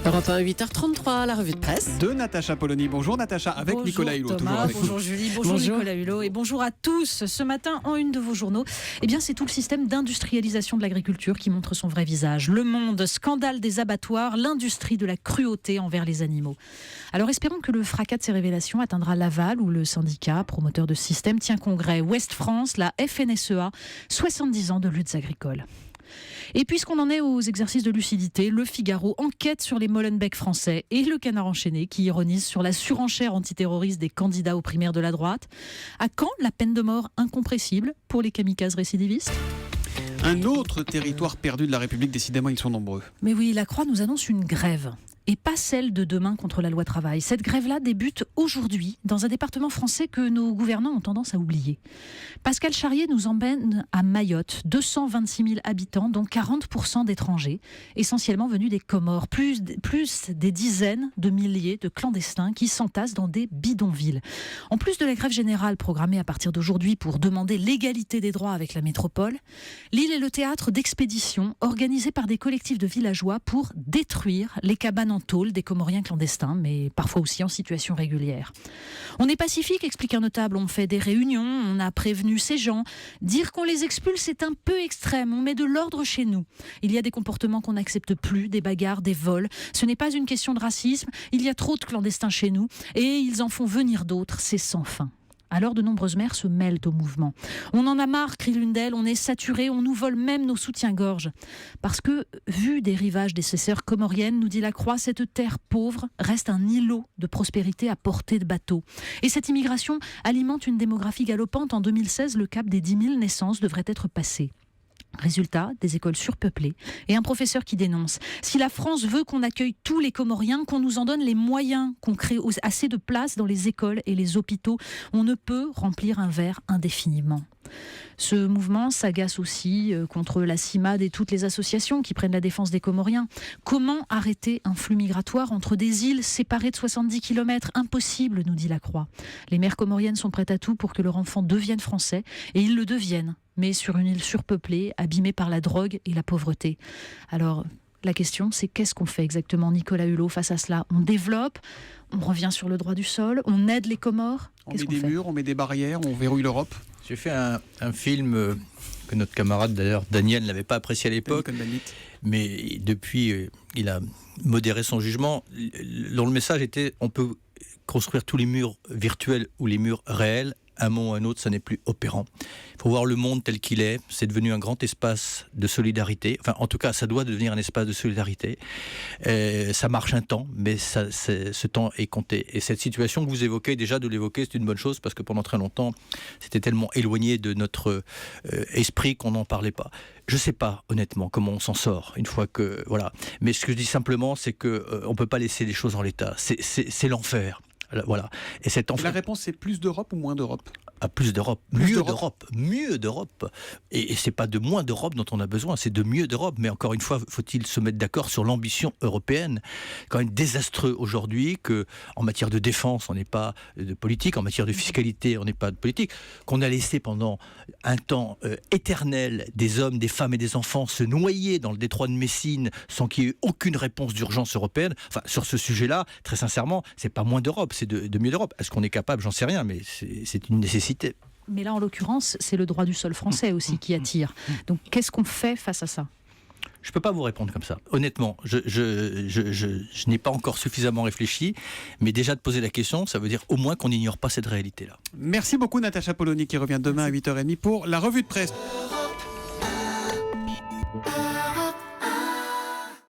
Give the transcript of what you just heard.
Europe 1, 8h33, la revue de presse. De Natacha Polony. Bonjour Natacha, avec bonjour Nicolas Hulot. Thomas, Avec bonjour Julie, bonjour Nicolas Hulot et bonjour à tous. Ce matin, en une de vos journaux, c'est tout le système d'industrialisation de l'agriculture qui montre son vrai visage. Le Monde, scandale des abattoirs, l'industrie de la cruauté envers les animaux. Alors espérons que le fracas de ces révélations atteindra Laval, où le syndicat promoteur de ce système tient congrès. Ouest France, la FNSEA, 70 ans de luttes agricoles. Et puisqu'on en est aux exercices de lucidité, le Figaro enquête sur les Molenbeek français et le Canard enchaîné qui ironise sur la surenchère antiterroriste des candidats aux primaires de la droite. À quand la peine de mort incompressible pour les kamikazes récidivistes ? Un autre territoire perdu de la République, décidément ils sont nombreux. Mais oui, la Croix nous annonce une grève. Et pas celle de demain contre la loi travail. Cette grève-là débute aujourd'hui dans un département français que nos gouvernants ont tendance à oublier. Pascal Charrier nous emmène à Mayotte, 226 000 habitants, dont 40% d'étrangers, essentiellement venus des Comores, plus des dizaines de milliers de clandestins qui s'entassent dans des bidonvilles. En plus de la grève générale programmée à partir d'aujourd'hui pour demander l'égalité des droits avec la métropole, l'île est le théâtre d'expéditions organisées par des collectifs de villageois pour détruire les cabanes en tôle des Comoriens clandestins, mais parfois aussi en situation régulière. On est pacifique, explique un notable, on fait des réunions, on a prévenu ces gens. Dire qu'on les expulse est un peu extrême, on met de l'ordre chez nous. Il y a des comportements qu'on n'accepte plus, des bagarres, des vols. Ce n'est pas une question de racisme, il y a trop de clandestins chez nous et ils en font venir d'autres, c'est sans fin. Alors de nombreuses mères se mêlent au mouvement. On en a marre, crie l'une d'elles, on est saturé, on nous vole même nos soutiens-gorge. Parce que, vu des rivages des sœurs comoriennes, nous dit la Croix, cette terre pauvre reste un îlot de prospérité à portée de bateau. Et cette immigration alimente une démographie galopante. En 2016, le cap des 10 000 naissances devrait être passé. Résultat, des écoles surpeuplées et un professeur qui dénonce. Si la France veut qu'on accueille tous les Comoriens, qu'on nous en donne les moyens, qu'on crée assez de places dans les écoles et les hôpitaux, on ne peut remplir un verre indéfiniment. Ce mouvement s'agace aussi contre la CIMAD et toutes les associations qui prennent la défense des Comoriens. Comment arrêter un flux migratoire entre des îles séparées de 70 km ? Impossible, nous dit la Croix. Les mères comoriennes sont prêtes à tout pour que leur enfant devienne français, et ils le deviennent, mais sur une île surpeuplée, abîmée par la drogue et la pauvreté. Alors, la question, c'est qu'est-ce qu'on fait exactement, Nicolas Hulot, face à cela ? On développe, on revient sur le droit du sol, on aide les Comores ? On met des murs, on met des barrières, on verrouille l'Europe. J'ai fait un film que notre camarade d'ailleurs Daniel n'avait pas apprécié à l'époque, mais depuis il a modéré son jugement, dont le message était on peut construire tous les murs virtuels ou les murs réels, un moment ou un autre, ça n'est plus opérant. Il faut voir le monde tel qu'il est. C'est devenu un grand espace de solidarité. Enfin, en tout cas, ça doit devenir un espace de solidarité. Ça marche un temps, mais ce temps est compté. Et cette situation que vous évoquez, déjà de l'évoquer, c'est une bonne chose, parce que pendant très longtemps, c'était tellement éloigné de notre esprit qu'on n'en parlait pas. Je ne sais pas, honnêtement, comment on s'en sort, une fois que... Voilà. Mais ce que je dis simplement, c'est qu'on ne peut pas laisser les choses en l'état. C'est l'enfer. Voilà. Et la réponse, c'est plus d'Europe ou moins d'Europe ? Plus d'Europe, mieux d'Europe. Et c'est pas de moins d'Europe dont on a besoin, c'est de mieux d'Europe. Mais encore une fois, faut-il se mettre d'accord sur l'ambition européenne ? Quand même désastreux aujourd'hui que, en matière de défense, on n'est pas de politique, en matière de fiscalité, on n'est pas de politique, qu'on a laissé pendant un temps éternel des hommes, des femmes et des enfants se noyer dans le détroit de Messine sans qu'il y ait aucune réponse d'urgence européenne. Enfin, sur ce sujet-là, très sincèrement, c'est pas moins d'Europe, c'est de mieux d'Europe. Est-ce qu'on est capable ? J'en sais rien, mais c'est une nécessité. Mais là, en l'occurrence, c'est le droit du sol français aussi qui attire. Donc, qu'est-ce qu'on fait face à ça ? Je ne peux pas vous répondre comme ça. Honnêtement, je n'ai pas encore suffisamment réfléchi, mais déjà de poser la question, ça veut dire au moins qu'on n'ignore pas cette réalité-là. Merci beaucoup Natacha Polony qui revient demain à 8h30 pour la revue de presse.